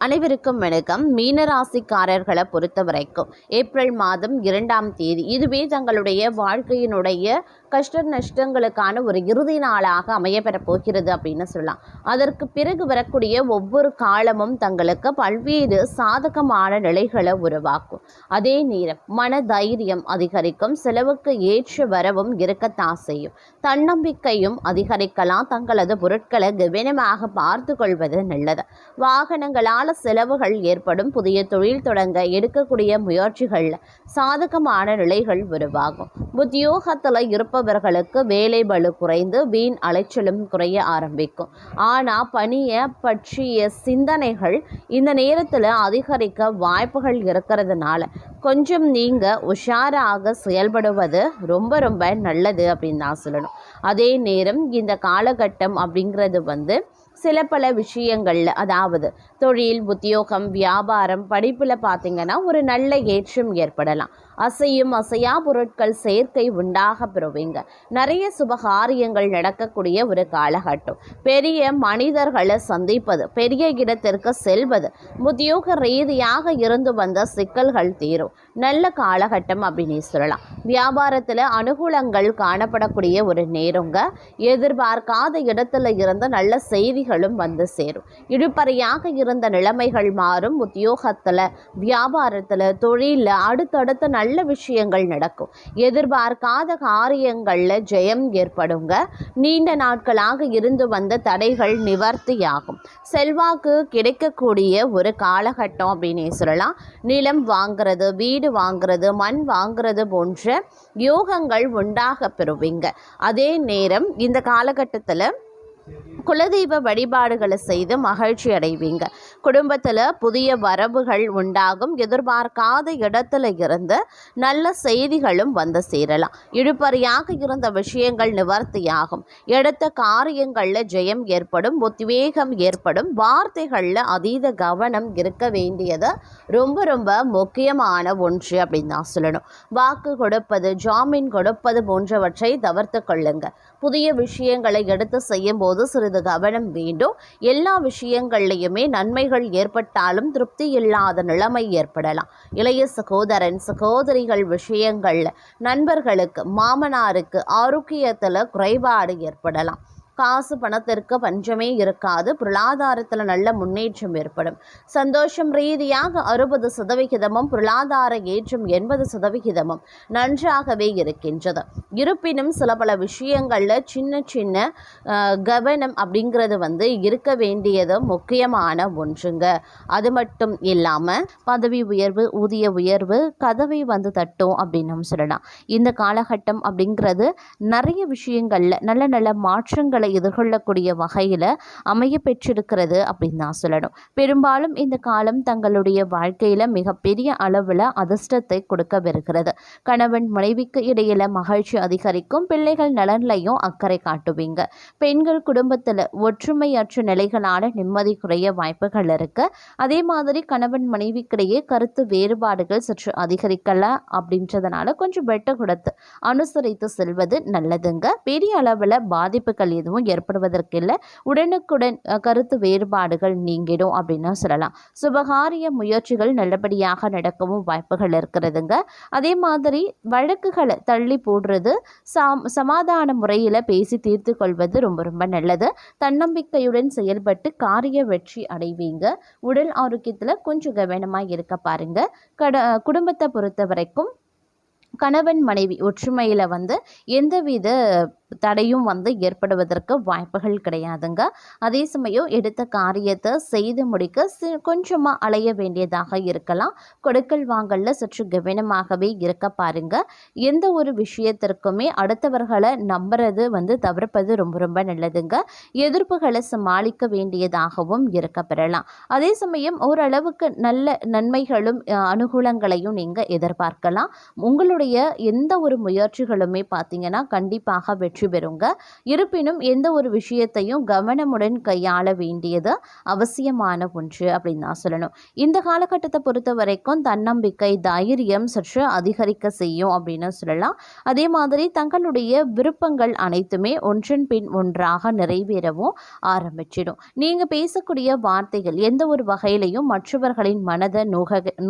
அனைவருக்கும் வணக்கம். மீனராசிக்காரர்களை பொறுத்த வரைக்கும் ஏப்ரல் மாதம் 2ஆம் தேதி இதுவே தங்களுடைய வாழ்க்கையினுடைய கஷ்ட நஷ்டங்களுக்கான ஒரு இறுதி நாளாக அமையப்பெறப் போகிறது அப்படின்னு சொல்லலாம். அதற்கு பிறகு வரக்கூடிய ஒவ்வொரு காலமும் தங்களுக்கு பல்வேறு சாதகமான நிலைகளை உருவாக்கும். அதே நேரம் மன தைரியம் அதிகரிக்கும், செலவுக்கு ஏற்ற வரவும் இருக்கத்தான் செய்யும். தன்னம்பிக்கையும் அதிகரிக்கலாம். தங்களது பொருட்களை கவனமாக பார்த்து கொள்வது நல்லது. வாகனங்களால் செலவுகள் ஏற்படும். புதிய தொழில் தொடங்க எடுக்கக்கூடிய முயற்சிகள் சாதகமான நிலைகள் உருவாகும். உத்தியோகத்தில் இருப்பவர்களுக்கு வேலை பளு குறைந்து வீண் அலைச்சலும் குறைய ஆரம்பிக்கும். ஆனால் பணியை பற்றிய சிந்தனைகள் இந்த நேரத்தில் அதிகரிக்க வாய்ப்புகள் இருக்கிறதுனால கொஞ்சம் நீங்கள் உஷாராக செயல்படுவது ரொம்ப நல்லது அப்படின்னு தான் சொல்லணும். அதே நேரம் இந்த காலகட்டம் அப்படிங்கிறது சில பல விஷயங்கள்ல, அதாவது தொழில், உத்தியோகம், வியாபாரம், படிப்பில் பார்த்தீங்கன்னா ஒரு நல்ல ஏற்றம் ஏற்படலாம். அசையும் அசையா பொருட்கள் சேர்க்கை உண்டாக பெறுவீங்க. நிறைய சுபகாரியங்கள் நடக்கக்கூடிய ஒரு காலகட்டம். பெரிய மனிதர்களை சந்திப்பது, பெரிய இடத்திற்கு செல்வது, உத்தியோக ரீதியாக இருந்து வந்த சிக்கல்கள் தீரும். நல்ல காலகட்டம் அப்படின்னு சொல்லலாம். வியாபாரத்தில் அனுகூலங்கள் காணப்படக்கூடிய ஒரு நேரங்க. எதிர்பார்க்காத இடத்துல இருந்து நல்ல செய்திகளும் வந்து சேரும். இழுபறையாக இருந்த நிலைமைகள் மாறும். உத்தியோகத்தில், வியாபாரத்தில், தொழிலில் அடுத்தடுத்த நல்ல விஷயங்கள் நடக்கும். எதிர்பார்க்காத காரியங்களில் ஜெயம் ஏற்படுங்க. நீண்ட நாட்களாக இருந்து வந்த தடைகள் நிவர்த்தியாகும். செல்வாக்கு கிடைக்கக்கூடிய ஒரு காலகட்டம் அப்படின்னு சொல்லலாம். நிலம் வாங்கிறது, வீடு வாங்கிறது, மண் வாங்கிறது போன்ற யோகங்கள் உண்டாக பெறுவீங்க. அதே நேரம் இந்த காலகட்டத்தில் குலதெய்வ வழிபாடுகளை செய்து மகிழ்ச்சி அடைவீங்க. குடும்பத்தில் புதிய வரவுகள் உண்டாகும். எதிர்பார்க்காத இடத்துல இருந்து நல்ல செய்திகளும் வந்து சேரலாம். இழுபறியாக இருந்த விஷயங்கள் நிவர்த்தியாகும். எடுத்த காரியங்களில் ஜெயம் ஏற்படும், உத்வேகம் ஏற்படும். வார்த்தைகளில் அதீத கவனம் இருக்க வேண்டியது ரொம்ப முக்கியமான ஒன்று அப்படின்னு தான் சொல்லணும். வாக்கு கொடுப்பது, ஜாமீன் கொடுப்பது போன்றவற்றை தவிர்த்து கொள்ளுங்க. புதிய விஷயங்களை எடுத்து செய்யும் போது சிறிது கவனம் வேண்டும். எல்லா விஷயங்கள்லையுமே நன்மைகள் ஏற்பட்டாலும் திருப்தி இல்லாத நிலைமை ஏற்படலாம். இளைய சகோதரன், சகோதரிகள் விஷயங்கள், நண்பர்களுக்கு, மாமனாருக்கு ஆரோக்கியத்தில் குறைபாடு ஏற்படலாம். காசு பணத்திற்கு பஞ்சமே இருக்காது. பொருளாதாரத்தில் நல்ல முன்னேற்றம் ஏற்படும். சந்தோஷம் ரீதியாக 60%, பொருளாதார ஏற்றம் 80% நன்றாகவே இருக்கின்றது. இருப்பினும் சில பல விஷயங்களில் சின்ன கவனம் அப்படிங்கிறது இருக்க வேண்டியது முக்கியமான ஒன்றுங்க. அது மட்டும் இல்லாமல் பதவி உயர்வு, ஊதிய உயர்வு கதவை தட்டும் அப்படின்னு சொல்லலாம். இந்த காலகட்டம் அப்படிங்கிறது நிறைய விஷயங்களில் நல்ல மாற்றங்களை எதிர்கொள்ளக்கூடிய வகையில் அமைய பெற்றிருக்கிறது அப்படின்னு தான் சொல்லணும். பெரும்பாலும் இந்த காலம் தங்களுடைய வாழ்க்கையில் மிகப்பெரிய அளவில் அதிர்ஷ்டத்தை கொடுக்க வருகிறது. கணவன் மனைவிக்கு இடையில மகிழ்ச்சி அதிகரிக்கும். பிள்ளைகள் நலன்லையும் அக்கறை காட்டுவீங்க. பெண்கள் குடும்பத்தில் ஒற்றுமையற்ற நிலைகளான நிம்மதி குறைய வாய்ப்புகள் இருக்கு. அதே மாதிரி கணவன் மனைவிக்கிடையே கருத்து வேறுபாடுகள் சற்று அதிகரிக்கலாம். அப்படின்றதுனால கொஞ்சம் வெட்ட கொடுத்து அனுசரித்து செல்வது நல்லதுங்க. பெரிய அளவில் பாதிப்புகள் எதுவும் ஏற்படுவதற்கில்லை. உடனுக்குடன் கருத்து வேறுபாடுகள் நீங்கிடும் அப்படின்னு சொல்லலாம். சுபகாரிய முயற்சிகள் நல்லபடியாக நடக்கவும் வாய்ப்புகள் இருக்கிறதுங்க. அதே மாதிரி வழக்குகளை தள்ளி போடுறது, சமாதான முறையில் பேசி தீர்த்து கொள்வது ரொம்ப நல்லது. தன்னம்பிக்கையுடன் செயல்பட்டு காரிய வெற்றி அடைவீங்க. உடல் ஆரோக்கியத்தில் கொஞ்சம் கவனமாக இருக்க பாருங்க. குடும்பத்தை பொறுத்த வரைக்கும் கணவன் மனைவி ஒற்றுமையில் எந்தவித தடையும் ஏற்படுவதற்கு வாய்ப்புகள் கிடையாதுங்க. அதே சமயம் எடுத்த காரியத்தை செய்து முடிக்க கொஞ்சமாக அலைய வேண்டியதாக இருக்கலாம். கொடுக்கல் வாங்கல்ல சற்று கவனமாகவே இருக்க பாருங்க. எந்த ஒரு விஷயத்திற்குமே அடுத்தவர்களை நம்புறது தவிர்ப்பது ரொம்ப நல்லதுங்க. எதிர்ப்புகளை சமாளிக்க வேண்டியதாகவும் இருக்க பெறலாம். அதே சமயம் ஓரளவுக்கு நல்ல நன்மைகளும் அனுகூலங்களையும் நீங்கள் எதிர்பார்க்கலாம். உங்களுடைய எந்த ஒரு முயற்சிகளுமே பார்த்தீங்கன்னா கண்டிப்பாக வெற்றி வெற்றி பெறுங்க. இருப்பினும் எந்த ஒரு விஷயத்தையும் கவனமுடன் கையாள வேண்டியது அவசியமான ஒன்று அப்படின்னு தான் சொல்லணும். இந்த காலகட்டத்தை பொறுத்த வரைக்கும் தன்னம்பிக்கை, தைரியம் சற்று அதிகரிக்க செய்யும் அப்படின்னு சொல்லலாம். அதே மாதிரி தங்களுடைய விருப்பங்கள் அனைத்துமே ஒன்றன் பின் ஒன்றாக நிறைவேறவும் ஆரம்பிச்சிடும். நீங்க பேசக்கூடிய வார்த்தைகள் எந்த ஒரு வகையிலையும் மற்றவர்களின் மனதை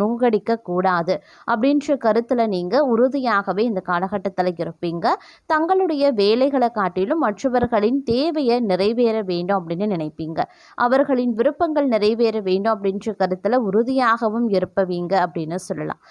நோகடிக்க கூடாது அப்படின்ற கருத்துல நீங்க உறுதியாகவே இந்த காலகட்டத்தில் இருப்பீங்க. தங்களுடைய வேலைகளை காட்டிலும் மற்றவர்களின் தேவையை நிறைவேற வேண்டும் அப்படின்னு நினைப்பீங்க. அவர்களின் விருப்பங்கள் நிறைவேற வேண்டும் அப்படின்ற கருத்துல உறுதியாகவும் இருப்பவீங்க அப்படின்னு சொல்லலாம்.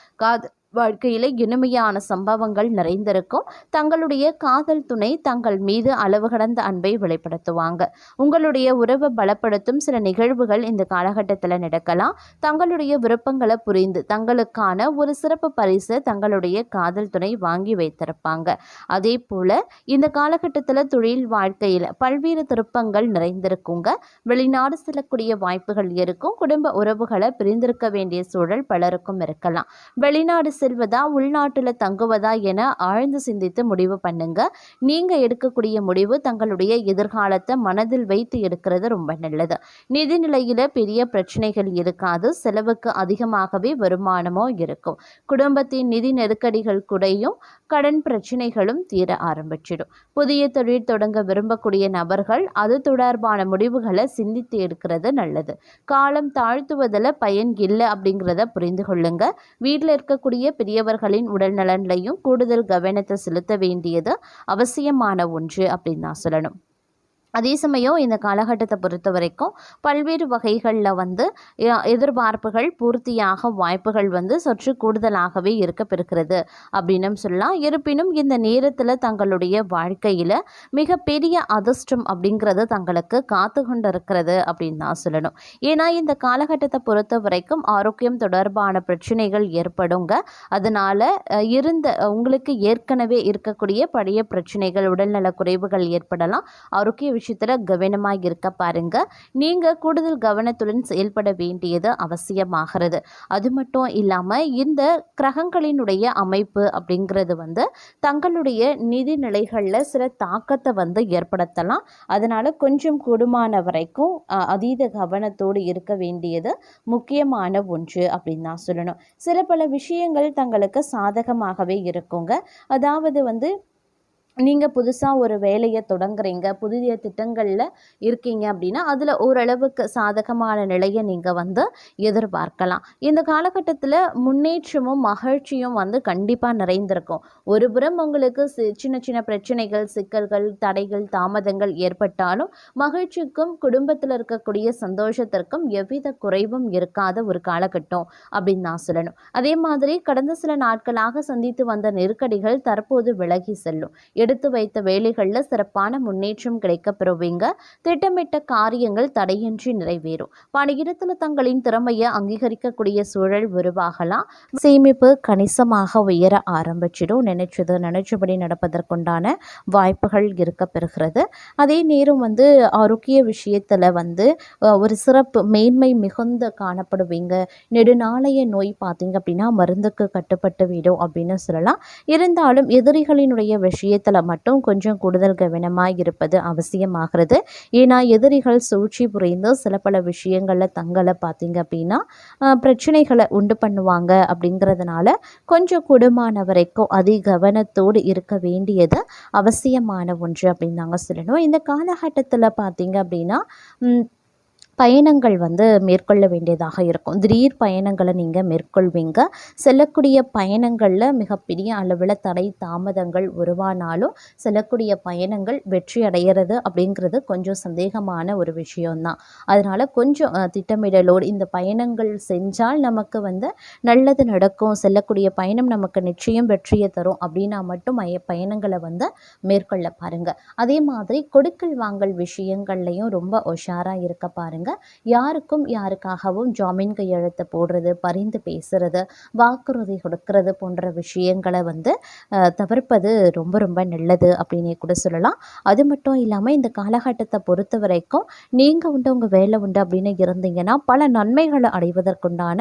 வாழ்க்கையில இனிமையான சம்பவங்கள் நிறைந்திருக்கும். தங்களுடைய காதல் துணை தங்கள் மீது அளவு கடந்த அன்பை வெளிப்படுத்துவாங்க. உங்களுடைய உறவை பலப்படுத்தும் சில நிகழ்வுகள் இந்த காலகட்டத்தில் நடக்கலாம். தங்களுடைய விருப்பங்களை புரிந்து தங்களுக்கான ஒரு சிறப்பு பரிசு தங்களுடைய காதல் துணை வாங்கி வைத்திருப்பாங்க. அதே போல இந்த காலகட்டத்தில் தொழில் வாழ்க்கையில் பல்வேறு திருப்பங்கள் நிறைந்திருக்குங்க. வெளிநாடு செல்லக்கூடிய வாய்ப்புகள் இருக்கும். குடும்ப உறவுகளை பிரிந்திருக்க வேண்டிய சூழல் பலருக்கும் இருக்கலாம். வெளிநாடு செல்வதா உள்நாட்டுல தங்குவதா என ஆழ்ந்து சிந்தித்து முடிவு பண்ணுங்க. நீங்க எடுக்கக்கூடிய முடிவு தங்களுடைய எதிர்காலத்தை மனதில் வைத்து எடுக்கிறது ரொம்ப நல்லது. நிதி நிலையில பெரிய பிரச்சனைகள் இருக்காது. செலவுக்கு அதிகமாகவே வருமானமோ இருக்கும். குடும்பத்தின் நிதி நெருக்கடிகள் குறையும். கடன் பிரச்சனைகளும் தீர ஆரம்பிச்சிடும். புதிய தொழில் தொடங்க விரும்பக்கூடிய நபர்கள் அது தொடர்பான முடிவுகளை சிந்தித்து எடுக்கிறது நல்லது. காலம் தாழ்த்துவதில் பயன் இல்லை அப்படிங்கிறத புரிந்து கொள்ளுங்க. வீட்டில் இருக்கக்கூடிய பெரியவர்களின் உடல் நலன்லையும் கூடுதல் கவனத்தை செலுத்த வேண்டியது அவசியமான ஒன்று அப்படின்னு தான் சொல்லணும். அதே சமயம் இந்த காலகட்டத்தை பொறுத்த வரைக்கும் பல்வேறு வகைகளில் எதிர்பார்ப்புகள் பூர்த்தியாக வாய்ப்புகள் சற்று கூடுதலாகவே இருக்கப்பெறுகிறது அப்படின்னு சொல்லலாம். இருப்பினும் இந்த நேரத்தில் தங்களுடைய வாழ்க்கையில் மிகப்பெரிய அதிர்ஷ்டம் அப்படிங்கிறது தங்களுக்கு காத்து கொண்டு இருக்கிறது அப்படின்னு தான் சொல்லணும். ஏன்னா இந்த காலகட்டத்தை பொறுத்த வரைக்கும் ஆரோக்கியம் தொடர்பான பிரச்சனைகள் ஏற்படுங்க. அதனால் உங்களுக்கு ஏற்கனவே இருக்கக்கூடிய பழைய பிரச்சனைகள், உடல்நல குறைவுகள் ஏற்படலாம். ஆரோக்கிய விஷயத்துல கவனமாக இருக்க பாருங்க. நீங்க கூடுதல் கவனத்துடன் செயல்பட வேண்டியது அவசியமாகிறது. அது மட்டும் இல்லாம இந்த கிரகங்களினுடைய அமைப்பு அப்படிங்கிறது தங்களுடைய நிதி நிலைகள்ல சில தாக்கத்தை ஏற்படுத்தலாம். அதனால கொஞ்சம் கூடுமான வரைக்கும் அதீத கவனத்தோடு இருக்க வேண்டியது முக்கியமான ஒன்று அப்படின்னு தான் சொல்லணும். சில பல விஷயங்கள் தங்களுக்கு சாதகமாகவே இருக்குங்க. அதாவது நீங்கள் புதுசாக ஒரு வேலையை தொடங்குறீங்க, புதிய திட்டங்களில் இருக்கீங்க அப்படின்னா அதில் ஓரளவுக்கு சாதகமான நிலையை நீங்கள் எதிர்பார்க்கலாம். இந்த காலகட்டத்தில் முன்னேற்றமும் மகிழ்ச்சியும் கண்டிப்பாக நிறைந்திருக்கும். ஒரு புறம் உங்களுக்கு சின்ன சின்ன பிரச்சனைகள், சிக்கல்கள், தடைகள், தாமதங்கள் ஏற்பட்டாலும் மகிழ்ச்சிக்கும் குடும்பத்தில் இருக்கக்கூடிய சந்தோஷத்திற்கும் எவ்வித குறைவும் இருக்காத ஒரு காலகட்டம் அப்படின்னு நான் சொல்லணும். அதே மாதிரி கடந்த சில நாட்களாக சந்தித்து வந்த நெருக்கடிகள் தற்போது விலகி செல்லும். எடுத்து வைத்த வேலைகளில் சிறப்பான முன்னேற்றம் கிடைக்கப்பெறுவீங்க. திட்டமிட்ட காரியங்கள் தடையின்றி நிறைவேறும். பணியிடத்தில் தங்களின் திறமையை அங்கீகரிக்கக்கூடிய சூழல் உருவாகலாம். சேமிப்பு கணிசமாக உயர ஆரம்பிச்சிடும். நினைச்சபடி நடப்பதற்குண்டான வாய்ப்புகள் இருக்க பெறுகிறது. அதே நேரம் ஆரோக்கிய விஷயத்தில் ஒரு சிறப்பு மேன்மை மிகுந்த காணப்படுவீங்க. நெடுநாளைய நோய் பார்த்தீங்க அப்படின்னா மருந்துக்கு கட்டுப்பட்டு விடும் அப்படின்னு சொல்லலாம். இருந்தாலும் எதிரிகளினுடைய விஷயத்தில் மட்டும் கொஞ்சம் கூடுதல் கவனமாக இருப்பது அவசியமாகிறது. ஏன்னா எதிரிகள் சூழ்ச்சி புரிந்து சில பல விஷயங்களில் தங்களை பார்த்தீங்க அப்படின்னா பிரச்சனைகளை உண்டு பண்ணுவாங்க. அப்படிங்கிறதுனால கொஞ்சம் கூடுமான வரைக்கும் அதிக கவனத்தோடு இருக்க வேண்டியது அவசியமான ஒன்று அப்படின்னு நாங்கள் சொல்லணும். இந்த காலகட்டத்தில் பார்த்தீங்க அப்படின்னா பயணங்கள் மேற்கொள்ள வேண்டியதாக இருக்கும். திடீர் பயணங்களை நீங்கள் மேற்கொள்வீங்க. செல்லக்கூடிய பயணங்களில் மிகப்பெரிய அளவில் தடை தாமதங்கள் உருவானாலும் செல்லக்கூடிய பயணங்கள் வெற்றி அடைகிறது அப்படிங்கிறது கொஞ்சம் சந்தேகமான ஒரு விஷயம்தான். அதனால் கொஞ்சம் திட்டமிடலோடு இந்த பயணங்கள் செஞ்சால் நமக்கு நல்லது நடக்கும், செல்லக்கூடிய பயணம் நமக்கு நிச்சயம் வெற்றியை தரும் அப்படின்னா மட்டும் பயணங்களை மேற்கொள்ள பாருங்கள். அதே மாதிரி கொடுக்கல் வாங்கல் விஷயங்கள்லையும் ரொம்ப உஷாராக இருக்க பாருங்கள். யாருக்காகவும் ஜாமீன் கையெழுத்து போடுறது, பரிந்து பேசுறது, வாக்குறுதி கொடுக்கறது போன்ற விஷயங்களை வந்து தவிர்ப்பது ரொம்ப ரொம்ப நல்லது அப்படின்னே கூட சொல்லலாம். அது மட்டும் இல்லாமல் இந்த காலகட்டத்தை பொறுத்த வரைக்கும் நீங்கள் உண்டு உங்கள் வேலை உண்டு அப்படின்னு இருந்தீங்கன்னா பல நன்மைகளை அடைவதற்குண்டான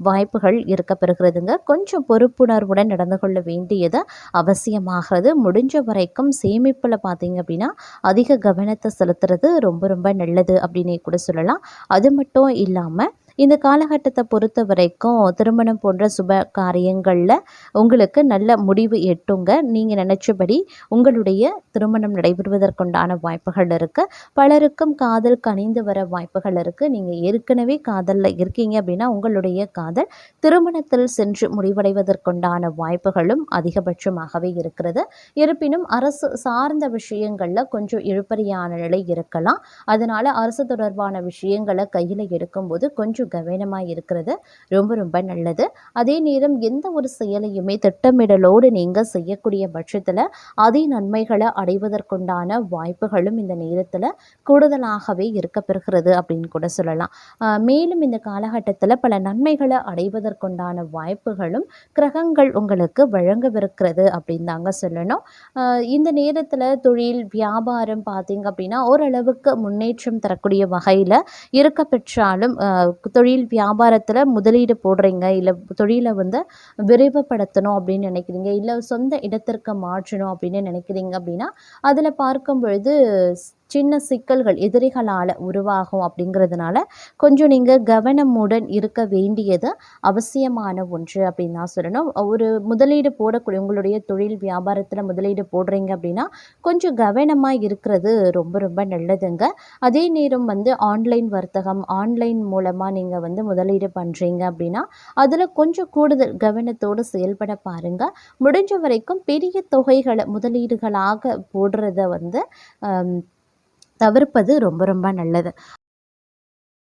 வாய்ப்புகள் இருக்க பெறுகிறதுங்க. கொஞ்சம் பொறுப்புணர்வுடன் நடந்து கொள்ள வேண்டியது அவசியமாகிறது. முடிஞ்ச வரைக்கும் சேமிப்பில் பார்த்தீங்க அப்படின்னா அதிக கவனத்தை செலுத்துறது ரொம்ப ரொம்ப நல்லது அப்படின்னே கூட சொல்லலாம். அது மட்டும் இல்லாமல் இந்த காலகட்டத்தை பொறுத்த வரைக்கும் திருமணம் போன்ற சுப காரியங்களில் உங்களுக்கு நல்ல முடிவு எட்டுங்க. நீங்கள் நினச்சபடி உங்களுடைய திருமணம் நடைபெறுவதற்குண்டான வாய்ப்புகள் இருக்குது. பலருக்கும் காதல் கனிந்து வர வாய்ப்புகள் இருக்குது. நீங்கள் ஏற்கனவே காதலில் இருக்கீங்க அப்படின்னா உங்களுடைய காதல் திருமணத்தில் சென்று முடிவடைவதற்குண்டான வாய்ப்புகளும் அதிகபட்சமாகவே இருக்கிறது. இருப்பினும் அரசு சார்ந்த விஷயங்களில் கொஞ்சம் இழுபறியான நிலை இருக்கலாம். அதனால் அரசு தொடர்பான விஷயங்களை கையில் எடுக்கும்போது கொஞ்சம் கவனமாக இருக்கிறது ரொம்ப ரொம்ப நல்லது. அதே நேரம் எந்த ஒரு செயலையுமே திட்டமிடலோடு நீங்கள் செய்யக்கூடிய பட்சத்தில் அதே நன்மைகளை அடைவதற்குண்டான வாய்ப்புகளும் இந்த நேரத்தில் கூடுதலாகவே இருக்க பெறுகிறது அப்படின்னு கூட சொல்லலாம். மேலும் இந்த காலகட்டத்தில் பல நன்மைகளை அடைவதற்குண்டான வாய்ப்புகளும் கிரகங்கள் உங்களுக்கு வழங்கவிருக்கிறது அப்படின்னு தாங்க சொல்லணும். இந்த நேரத்தில் தொழில் வியாபாரம் பார்த்தீங்க அப்படின்னா ஓரளவுக்கு முன்னேற்றம் தரக்கூடிய வகையில் இருக்க பெற்றாலும் தொழில் வியாபாரத்தில் முதலீடு போடுறீங்க, இல்லை தொழிலை வந்து விரைவுபடுத்தணும் அப்படின்னு நினைக்கிறீங்க, இல்லை சொந்த இடத்திற்கு மாற்றணும் அப்படின்னு நினைக்கிறீங்க அப்படின்னா அதில் பார்க்கும் பொழுது சின்ன சிக்கல்கள் எதிரிகளால் உருவாகும். அப்படிங்கிறதுனால கொஞ்சம் நீங்கள் கவனமுடன் இருக்க வேண்டியது அவசியமான ஒன்று அப்படின்னு தான் சொல்லணும். ஒரு முதலீடு போடக்கூடிய உங்களுடைய தொழில் வியாபாரத்தில் முதலீடு போடுறீங்க அப்படின்னா கொஞ்சம் கவனமாக இருக்கிறது ரொம்ப ரொம்ப நல்லதுங்க. அதே நேரம் வந்து ஆன்லைன் வர்த்தகம், ஆன்லைன் மூலமாக நீங்கள் வந்து முதலீடு பண்ணுறீங்க அப்படின்னா அதில் கொஞ்சம் கூடுதல் கவனத்தோடு செயல்பட பாருங்கள். முடிஞ்ச வரைக்கும் பெரிய தொகைகளை முதலீடுகளாக போடுறத வந்து தவிர்ப்பது ரொம்ப ரொம்ப நல்லது.